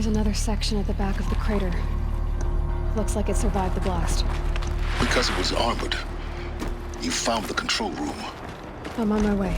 There's another section at the back of the crater. Looks like it survived the blast. Because it was armored. You found the control room. I'm on my way.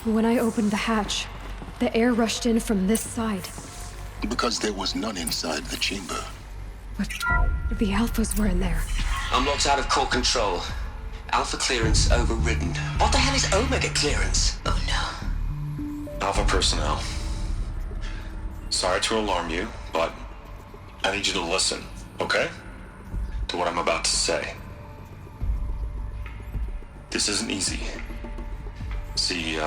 When I opened the hatch, the air rushed in from this side. Because there was none inside the chamber. But the Alphas were in there. I'm locked out of core control. Alpha clearance overridden. What the hell is Omega clearance? Oh no. Alpha personnel. Sorry to alarm you, but I need you to listen, okay? To what I'm about to say. This isn't easy. See,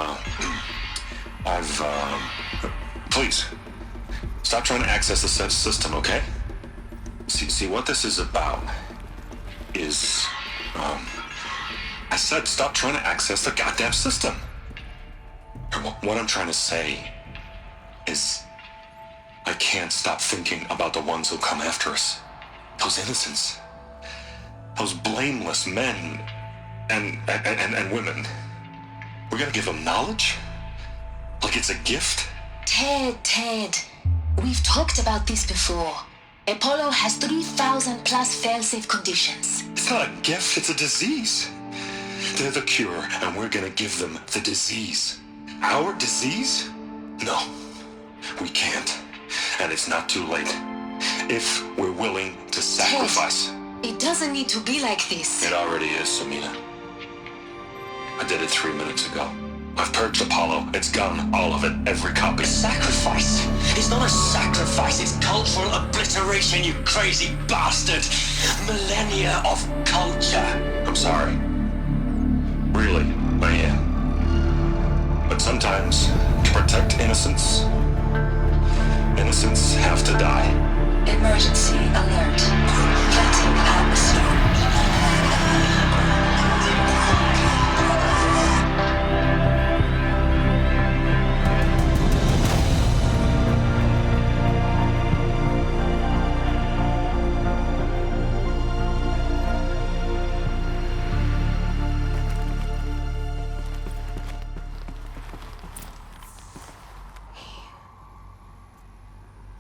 please, stop trying to access the system, okay? See, what this is about is, I said stop trying to access the goddamn system. What I'm trying to say is, I can't stop thinking about the ones who come after us. Those innocents. Those blameless men and women. We're gonna give them knowledge? Like it's a gift? Ted. We've talked about this before. Apollo has 3,000 plus fail-safe conditions. It's not a gift, it's a disease. They're the cure, and we're gonna give them the disease. Our disease? No, we can't. And it's not too late. If we're willing to sacrifice. Ted, it doesn't need to be like this. It already is, Samina. I did it 3 minutes ago. I've purged Apollo. It's gone. All of it. Every copy. Sacrifice? It's not a sacrifice. It's cultural obliteration, you crazy bastard. Millennia of culture. I'm sorry. Really, I am. But sometimes, to protect innocence, innocents have to die. Emergency alert. Flooding atmosphere.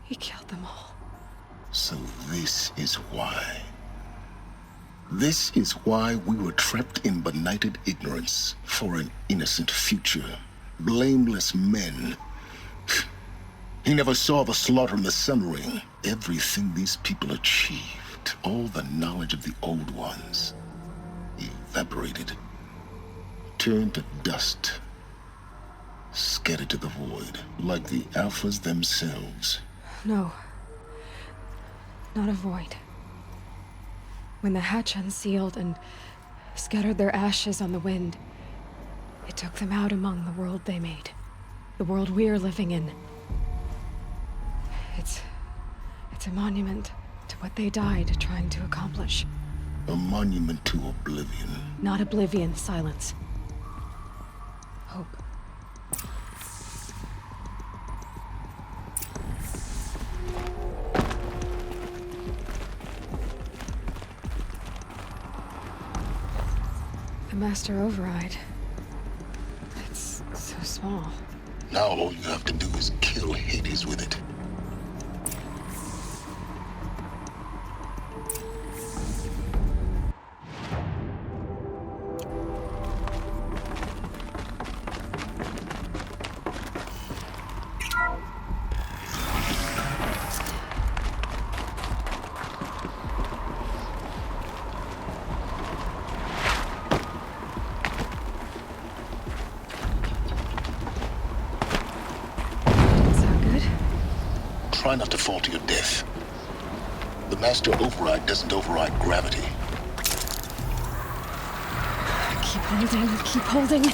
He killed them all. So this is why. This is why we were trapped in benighted ignorance for an innocent future. Blameless men. He never saw the slaughter in the Sun Ring. Everything these people achieved, all the knowledge of the old ones, evaporated, turned to dust, scattered to the void, like the Alphas themselves. No. Not a void. When the hatch unsealed and scattered their ashes on the wind, it took them out among the world they made. The world we're living in. It's a monument to what they died trying to accomplish. A monument to oblivion. Not oblivion, silence. Hope. The master override. It's so small. Now all you have to do is kill Hades with it. Try not to fall to your death. The master override doesn't override gravity. Keep holding, keep holding.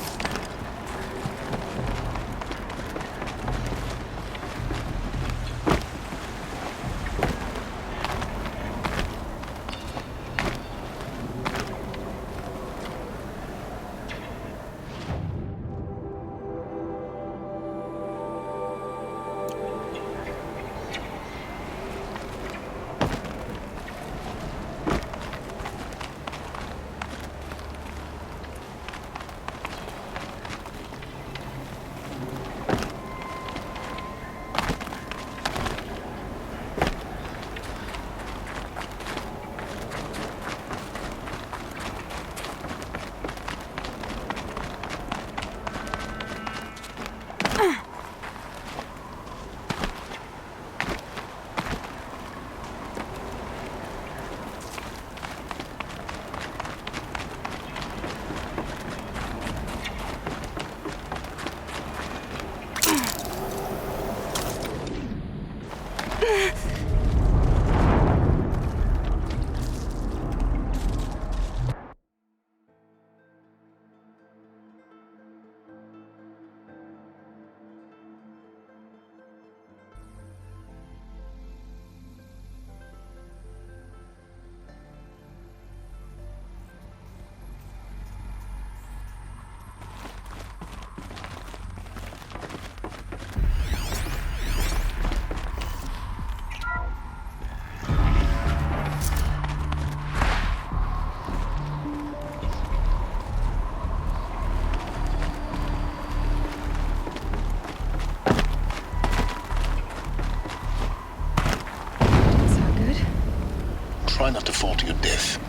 Try not to fall to your death.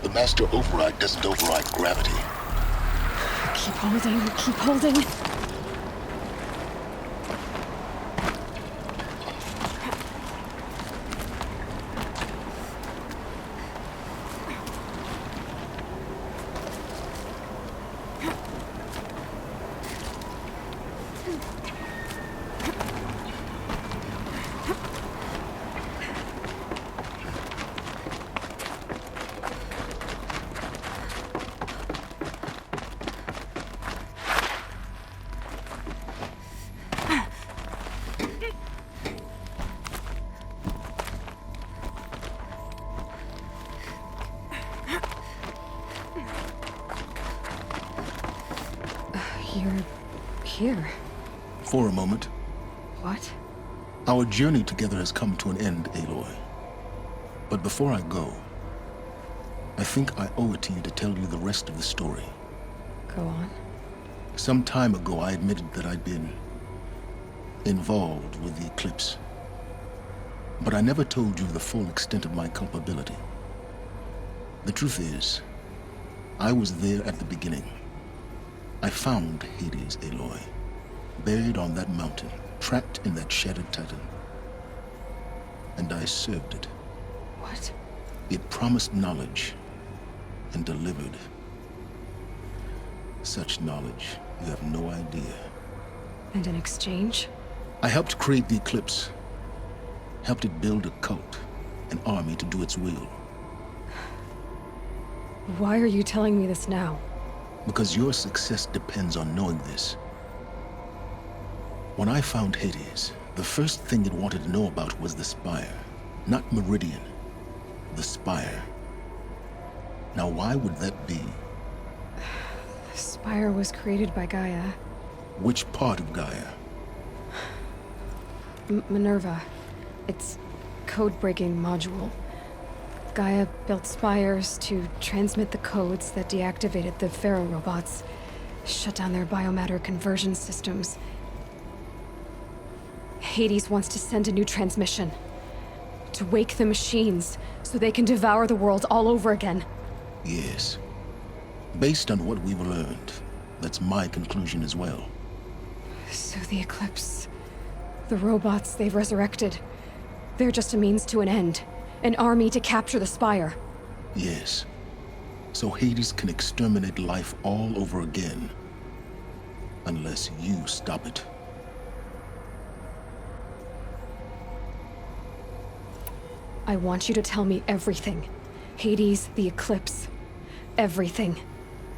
The master override doesn't override gravity. Keep holding, keep holding. You're here. For a moment. What? Our journey together has come to an end, Aloy. But before I go, I think I owe it to you to tell you the rest of the story. Go on. Some time ago, I admitted that I'd been involved with the eclipse. But I never told you the full extent of my culpability. The truth is, I was there at the beginning. I found Hades, Aloy, buried on that mountain, trapped in that shattered titan. And I served it. What? It promised knowledge and delivered. Such knowledge, you have no idea. And in exchange? I helped create the eclipse. Helped it build a cult, an army to do its will. Why are you telling me this now? Because your success depends on knowing this. When I found Hades, the first thing it wanted to know about was the Spire. Not Meridian, the Spire. Now why would that be? The Spire was created by Gaia. Which part of Gaia? Minerva. Its code-breaking module. Gaia built spires to transmit the codes that deactivated the Pharaoh robots, shut down their biomatter conversion systems. Hades wants to send a new transmission. To wake the machines, so they can devour the world all over again. Yes. Based on what we've learned, that's my conclusion as well. So the Eclipse... the robots they've resurrected... they're just a means to an end. An army to capture the Spire. Yes. So Hades can exterminate life all over again. Unless you stop it. I want you to tell me everything. Hades, the Eclipse. Everything.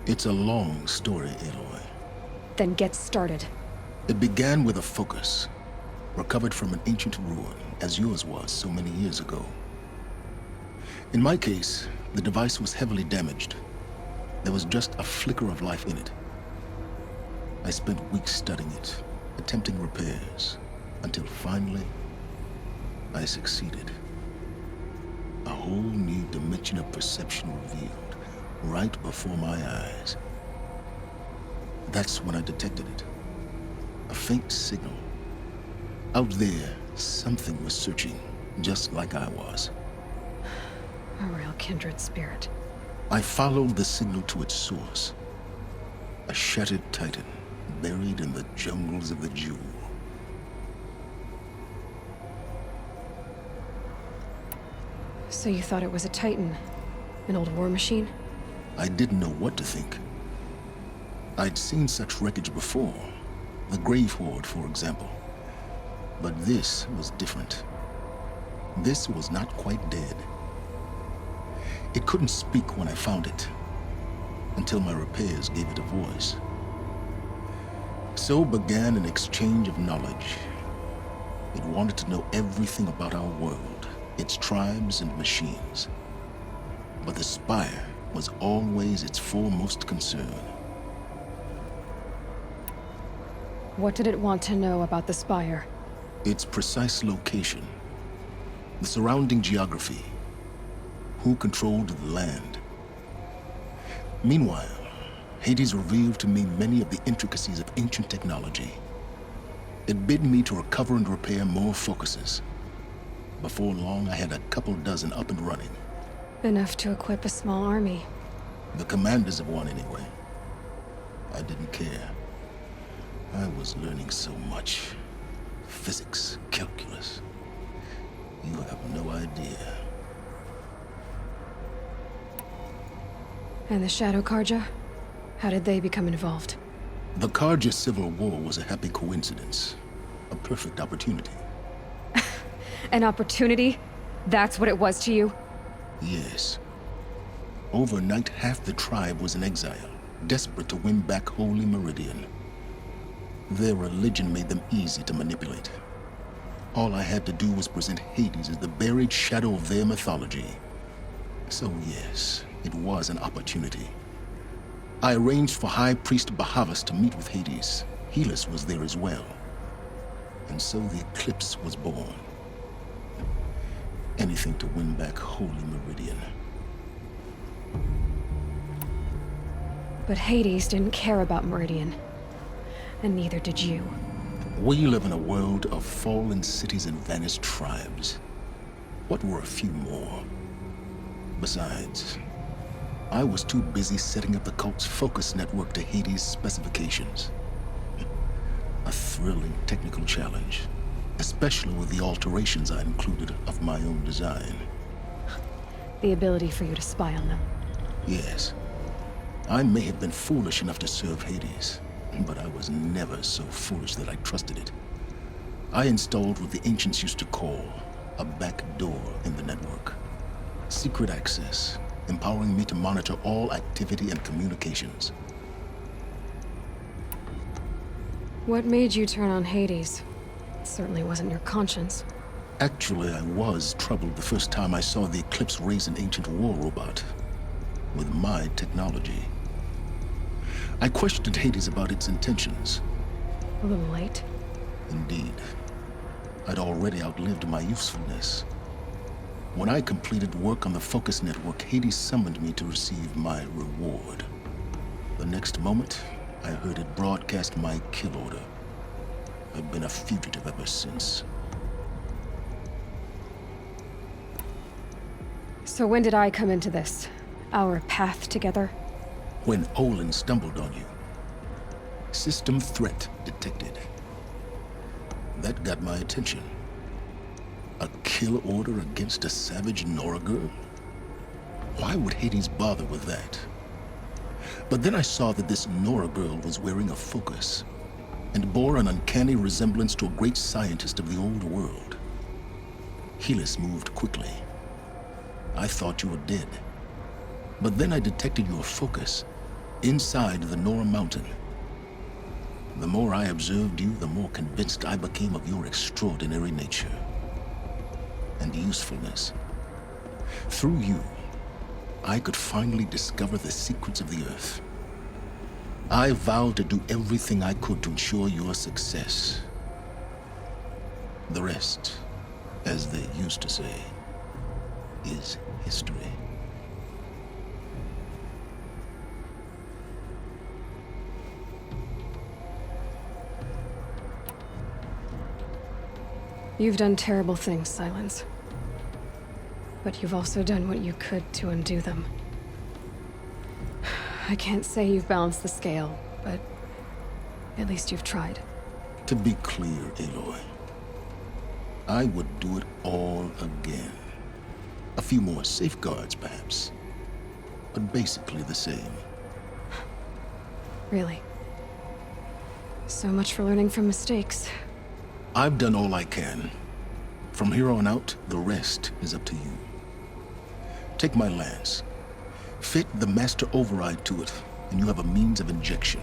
It's a long story, Aloy. Then get started. It began with a focus, recovered from an ancient ruin, as yours was so many years ago. In my case, the device was heavily damaged. There was just a flicker of life in it. I spent weeks studying it, attempting repairs, until finally, I succeeded. A whole new dimension of perception revealed, right before my eyes. That's when I detected it. A faint signal. Out there, something was searching, just like I was. A real kindred spirit. I followed the signal to its source. A shattered titan, buried in the jungles of the Jewel. So you thought it was a Titan? An old war machine? I didn't know what to think. I'd seen such wreckage before. The Grave Horde, for example. But this was different. This was not quite dead. It couldn't speak when I found it, until my repairs gave it a voice. So began an exchange of knowledge. It wanted to know everything about our world, its tribes and machines. But the Spire was always its foremost concern. What did it want to know about the Spire? Its precise location, the surrounding geography, who controlled the land. Meanwhile, Hades revealed to me many of the intricacies of ancient technology. It bid me to recover and repair more focuses. Before long, I had a couple dozen up and running. Enough to equip a small army. The commanders of one, anyway. I didn't care. I was learning so much. Physics, calculus. You have no idea. And the Shadow Karja? How did they become involved? The Karja Civil War was a happy coincidence. A perfect opportunity. An opportunity? That's what it was to you? Yes. Overnight, half the tribe was in exile, desperate to win back Holy Meridian. Their religion made them easy to manipulate. All I had to do was present Hades as the buried shadow of their mythology. So yes, it was an opportunity. I arranged for High Priest Bahavas to meet with Hades. Helis was there as well. And so the Eclipse was born. Anything to win back Holy Meridian. But Hades didn't care about Meridian. And neither did you. We live in a world of fallen cities and vanished tribes. What were a few more? Besides, I was too busy setting up the cult's focus network to Hades' specifications. A thrilling technical challenge, especially with the alterations I included of my own design. The ability for you to spy on them. Yes, I may have been foolish enough to serve Hades, but I was never so foolish that I trusted it. I installed what the ancients used to call a back door in the network. Secret access, empowering me to monitor all activity and communications. What made you turn on Hades? It certainly wasn't your conscience. Actually, I was troubled the first time I saw the Eclipse raise an ancient war robot with my technology. I questioned Hades about its intentions. A little late? Indeed. I'd already outlived my usefulness. When I completed work on the Focus Network, Hades summoned me to receive my reward. The next moment, I heard it broadcast my kill order. I've been a fugitive ever since. So when did I come into this? Our path together? When Olin stumbled on you. System threat detected. That got my attention. A kill order against a savage Nora girl? Why would Hades bother with that? But then I saw that this Nora girl was wearing a focus and bore an uncanny resemblance to a great scientist of the old world. Helis moved quickly. I thought you were dead. But then I detected your focus inside the Nora mountain. The more I observed you, the more convinced I became of your extraordinary nature and usefulness. Through you, I could finally discover the secrets of the Earth. I vowed to do everything I could to ensure your success. The rest, as they used to say, is history. You've done terrible things, Silence. But you've also done what you could to undo them. I can't say you've balanced the scale, but at least you've tried. To be clear, Aloy, I would do it all again. A few more safeguards, perhaps, but basically the same. Really. So much for learning from mistakes. I've done all I can. From here on out, the rest is up to you. Take my lance. Fit the master override to it, and you have a means of injection.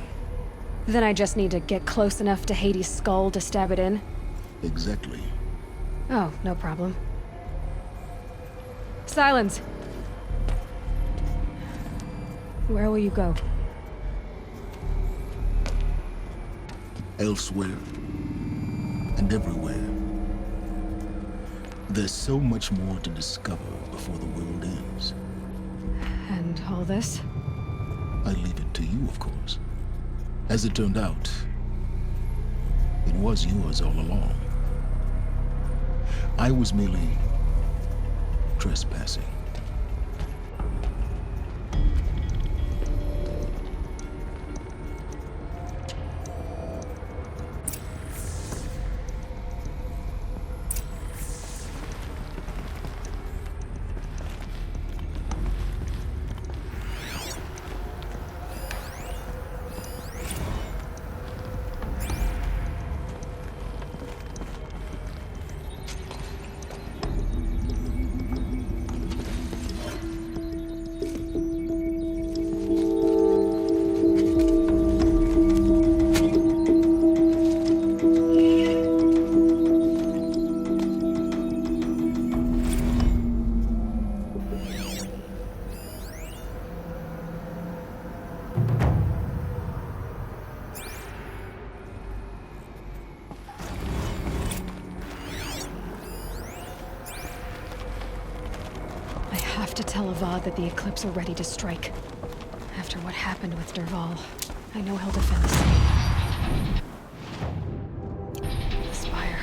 Then I just need to get close enough to Hades' skull to stab it in? Exactly. Oh, no problem. Silence! Where will you go? Elsewhere and everywhere. There's so much more to discover before the world ends. And all this? I leave it to you, of course. As it turned out, it was yours all along. I was merely trespassing. I have to tell Avad that the Eclipse are ready to strike. After what happened with Dervahl, I know he'll defend the city. The spire.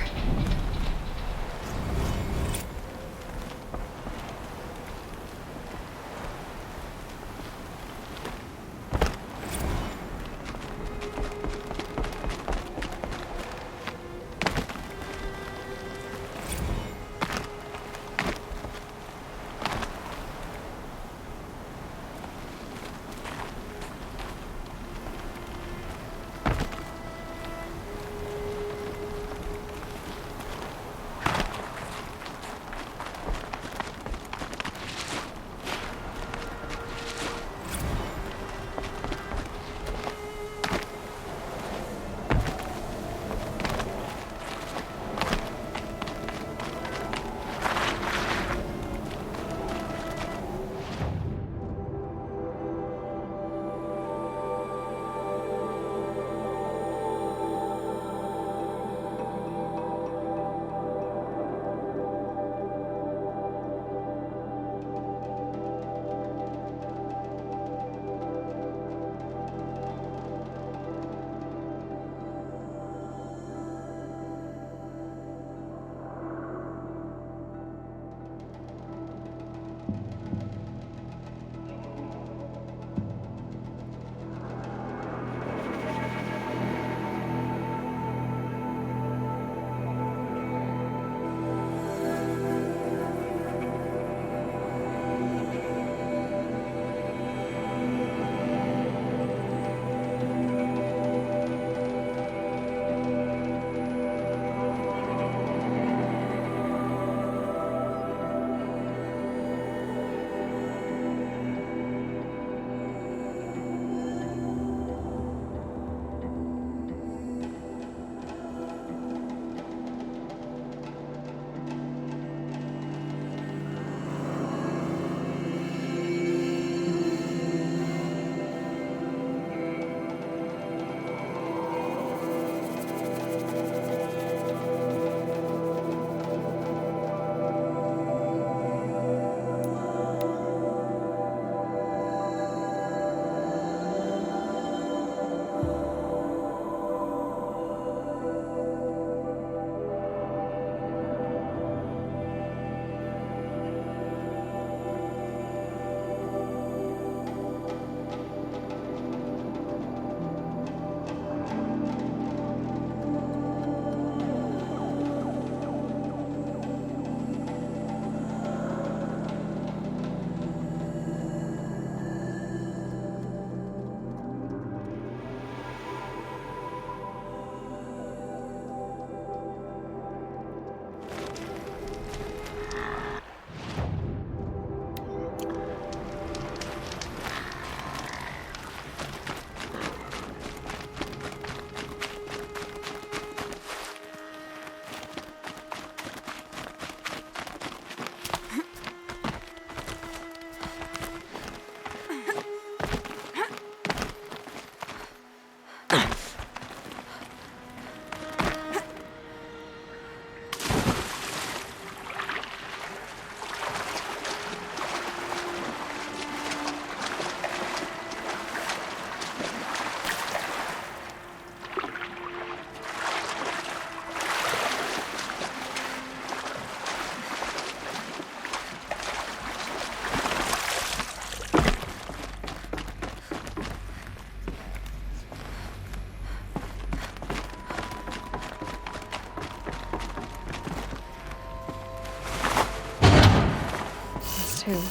too.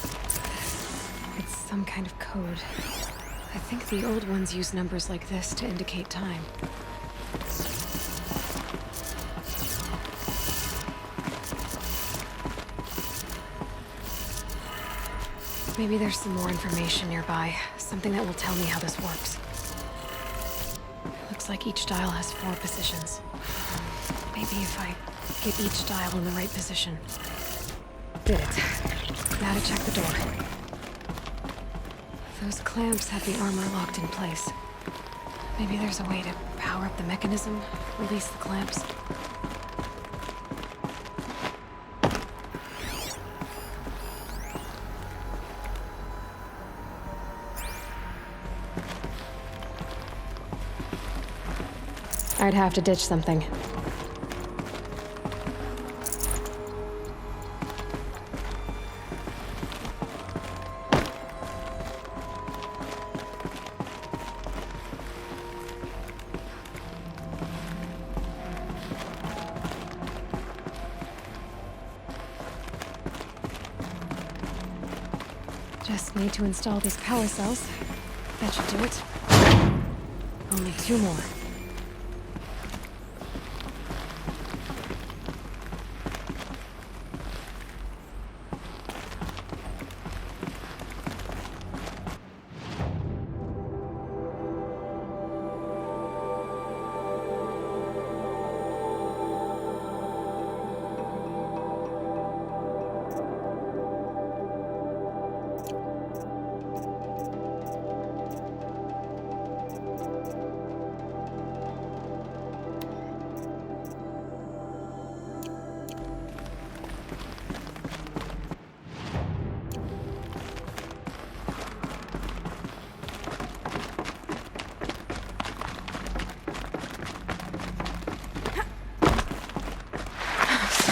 It's some kind of code. I think the old ones use numbers like this to indicate time. Maybe there's some more information nearby. Something that will tell me how this works. Looks like each dial has 4 positions. Maybe if I get each dial in the right position. Did it. Now to check the door. Those clamps have the armor locked in place. Maybe there's a way to power up the mechanism, release the clamps. I'd have to ditch something. Just need to install these power cells. That should do it. Only 2 more.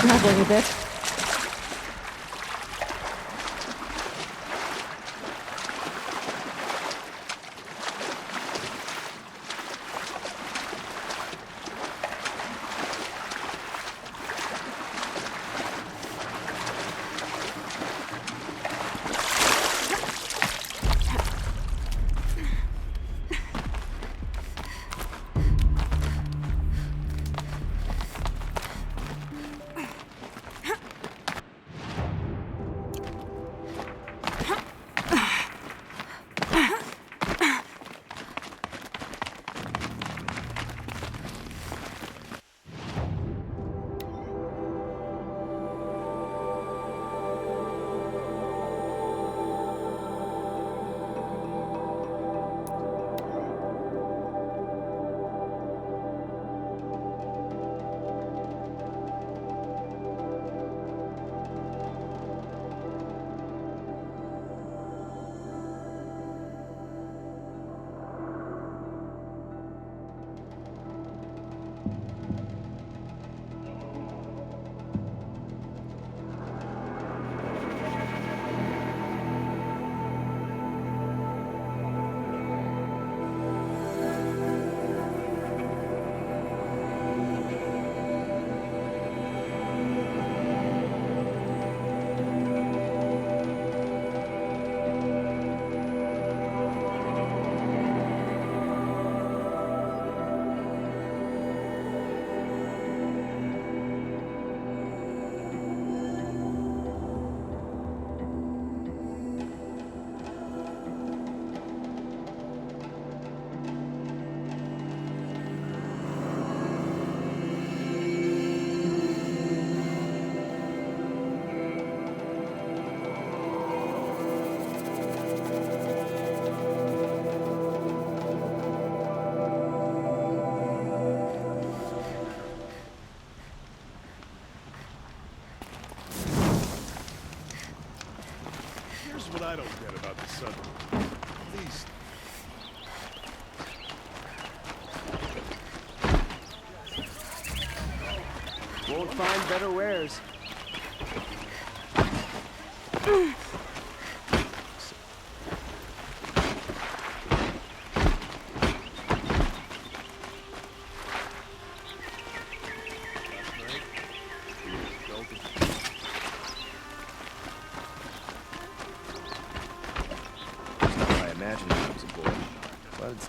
Scrabbling a bit. What I don't get about the sun. Please. Won't find better wares.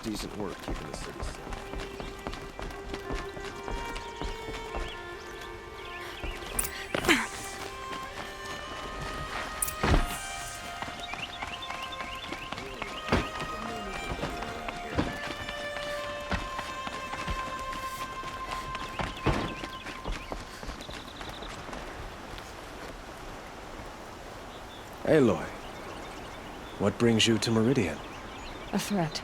decent work keeping the city safe. Aloy, what brings you to Meridian? A threat.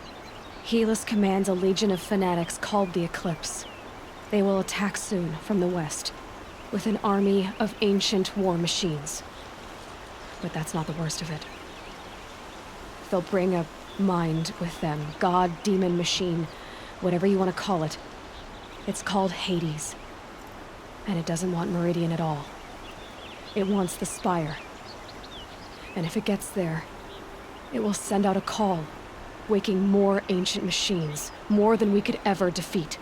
Helis commands a legion of fanatics called the Eclipse. They will attack soon from the west, with an army of ancient war machines. But that's not the worst of it. They'll bring a mind with them, god, demon, machine, whatever you want to call it. It's called Hades. And it doesn't want Meridian at all. It wants the Spire. And if it gets there, it will send out a call, waking more ancient machines, more than we could ever defeat.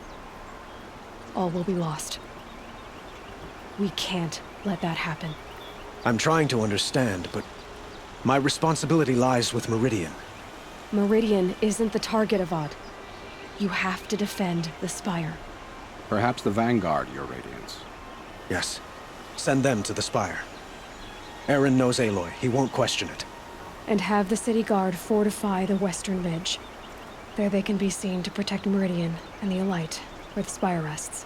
All will be lost. We can't let that happen. I'm trying to understand, but my responsibility lies with Meridian. Meridian isn't the target, Avad. You have to defend the Spire. Perhaps the Vanguard, Your Radiance. Yes. Send them to the Spire. Aaron knows Aloy. He won't question it. And have the city guard fortify the western ridge. There they can be seen to protect Meridian and the Elite, where the Spire rests.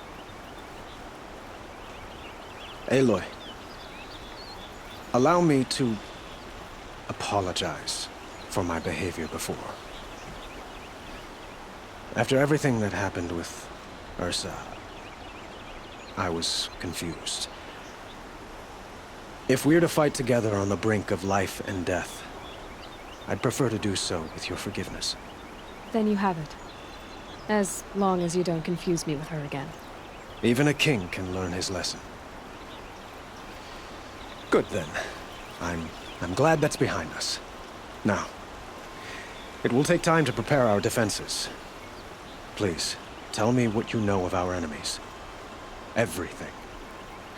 Aloy, allow me to apologize for my behavior before. After everything that happened with Ursa, I was confused. If we're to fight together on the brink of life and death, I'd prefer to do so with your forgiveness. Then you have it. As long as you don't confuse me with her again. Even a king can learn his lesson. Good then. I'm glad that's behind us. Now, it will take time to prepare our defenses. Please, tell me what you know of our enemies. Everything.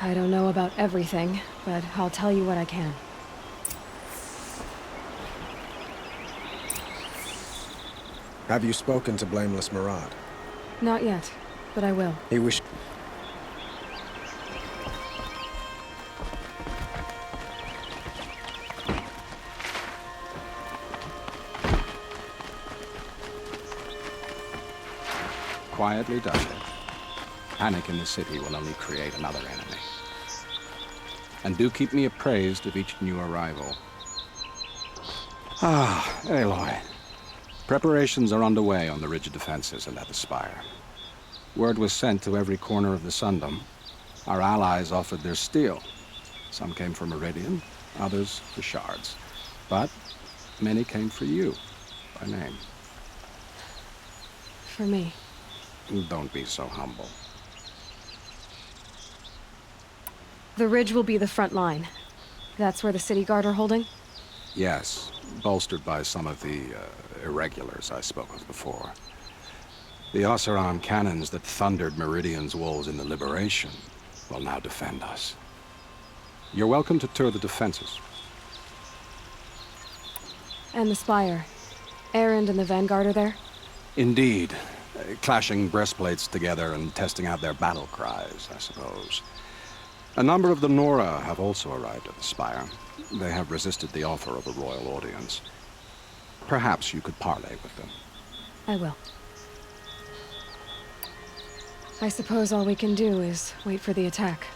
I don't know about everything, but I'll tell you what I can. Have you spoken to Blameless Murad? Not yet, but I will. He wished... Quietly done it. Panic in the city will only create another enemy. And do keep me appraised of each new arrival. Ah, Aloy. Preparations are underway on the ridge defenses and at the Spire. Word was sent to every corner of the Sundom. Our allies offered their steel. Some came for Meridian, others for shards. But many came for you, by name. For me. Don't be so humble. The ridge will be the front line. That's where the city guard are holding? Yes, bolstered by some of the irregulars I spoke of before. The Oseram cannons that thundered Meridian's walls in the Liberation will now defend us. You're welcome to tour the defenses. And the Spire. Erend and the Vanguard are there? Indeed. Clashing breastplates together and testing out their battle cries, I suppose. A number of the Nora have also arrived at the Spire. They have resisted the offer of a royal audience. Perhaps you could parley with them. I will. I suppose all we can do is wait for the attack.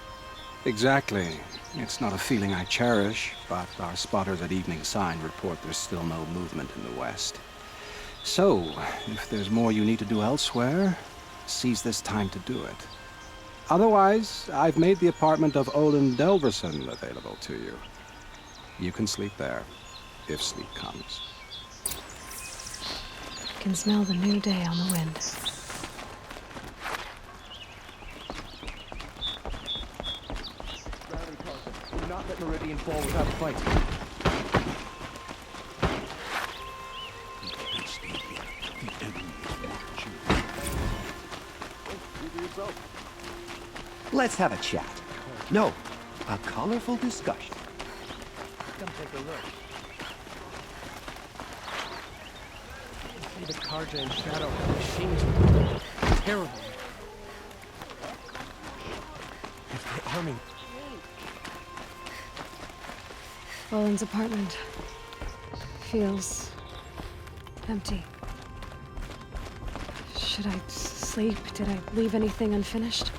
Exactly. It's not a feeling I cherish, but our spotters at Evening Sign report there's still no movement in the west. So, if there's more you need to do elsewhere, seize this time to do it. Otherwise, I've made the apartment of Olin Delverson available to you. You can sleep there, if sleep comes. I can smell the new day on the wind. Do not let Meridian fall without a fight. Let's have a chat. No, a colorful discussion. Come take a look. the Karja and Shadow have machines. Terrible. If the army... Boland's apartment feels empty. Should I sleep? Did I leave anything unfinished?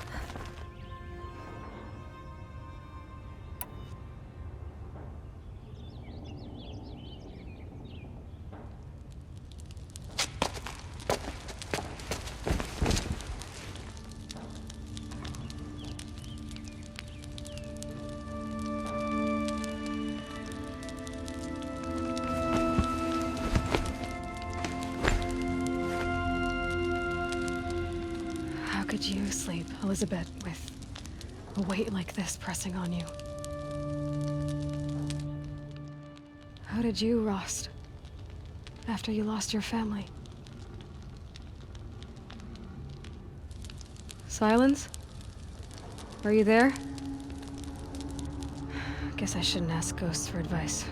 How could you sleep, Elizabeth, with a weight like this pressing on you? How did you, Rost, after you lost your family? Silence? Are you there? Guess I shouldn't ask ghosts for advice.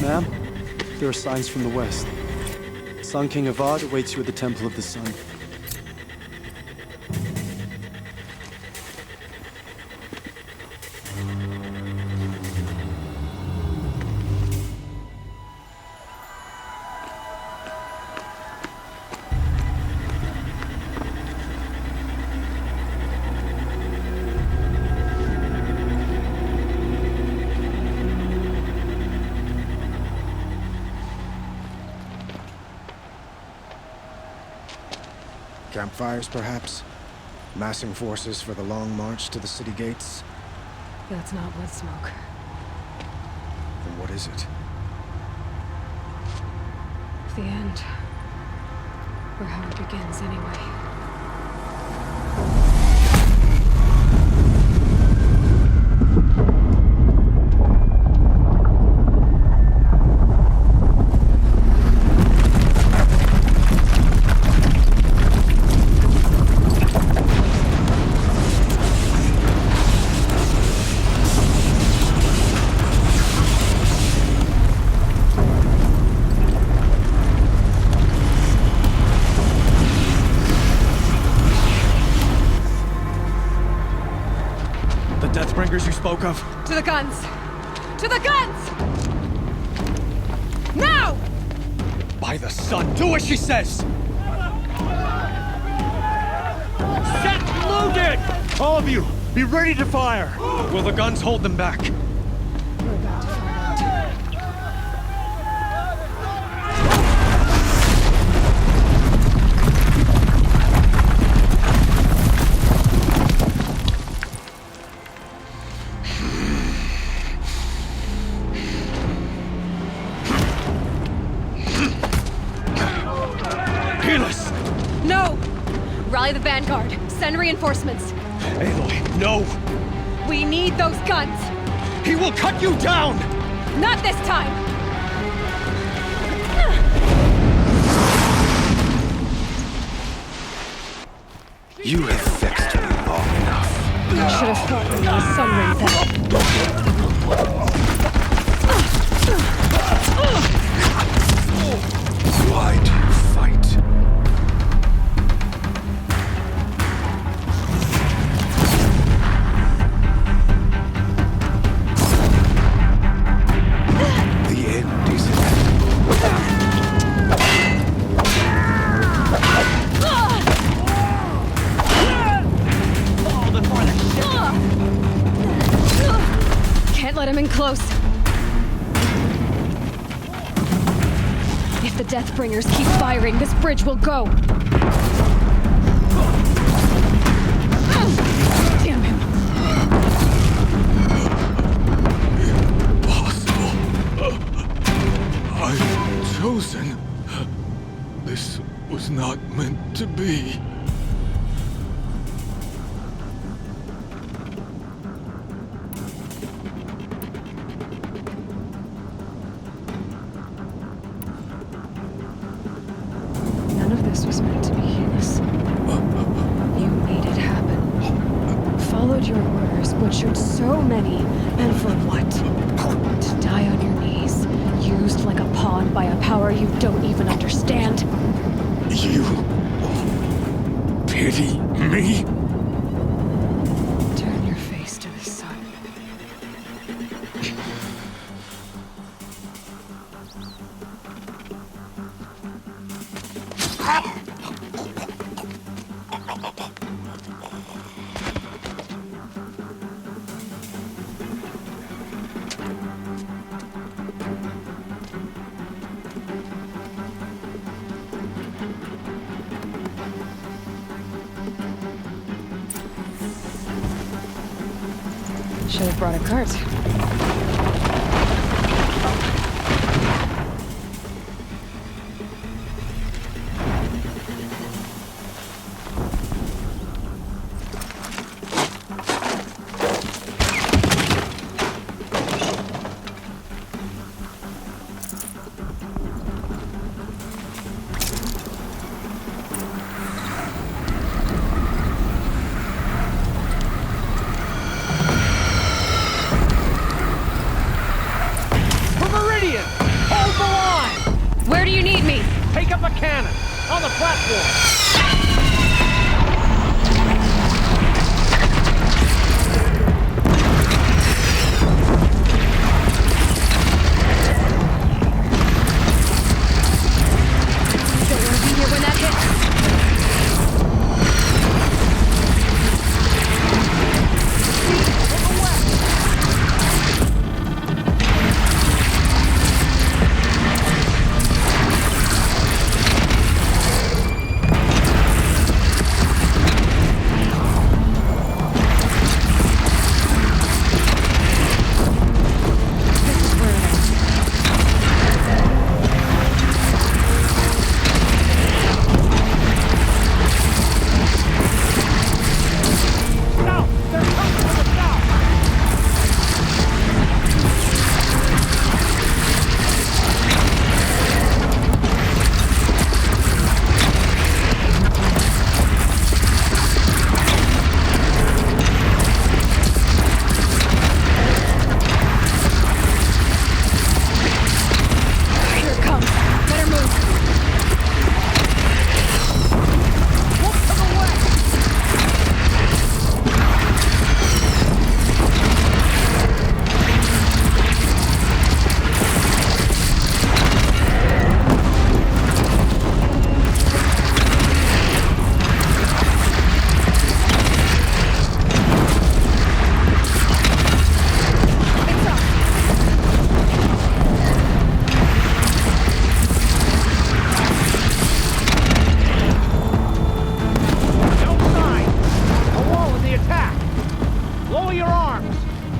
Ma'am, there are signs from the west. Sun King Avad awaits you at the Temple of the Sun. Campfires, perhaps? Massing forces for the long march to the city gates? That's not wood smoke. Then what is it? The end. Or how it begins, anyway. You spoke of? To the guns! To the guns! Now! By the sun, do as she says! Set loaded! All of you, be ready to fire! Will the guns hold them back? We're about to find out. No! Rally the vanguard. Send reinforcements. Aloy, no! We need those guns! He will cut you down! Not this time! You have vexed me long enough. I should have thought when the sun went down. Why do you fight? The end is Can't let him in close. If the Deathbringers keep firing, this bridge will go. Damn him. Impossible. I'm chosen. This was not meant to be. So many. And for what? To die on your knees, used like a pawn by a power you don't even understand. You pity me? Turn your face to the sun. Should have brought a cart. Where do you need me? Take up a cannon on the platform. Don't want to be here when that hits.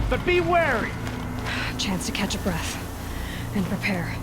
But be wary! Chance to catch a breath and prepare.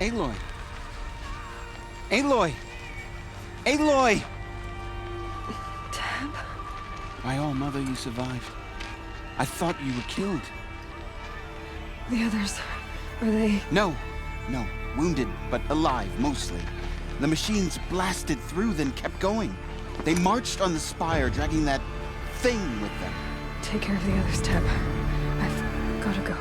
Aloy! Aloy! Aloy! Tab? My all-mother, you survived. I thought you were killed. The others, are they... No. Wounded, but alive, mostly. The machines blasted through, then kept going. They marched on the spire, dragging that thing with them. Take care of the others, Tab. I've gotta go.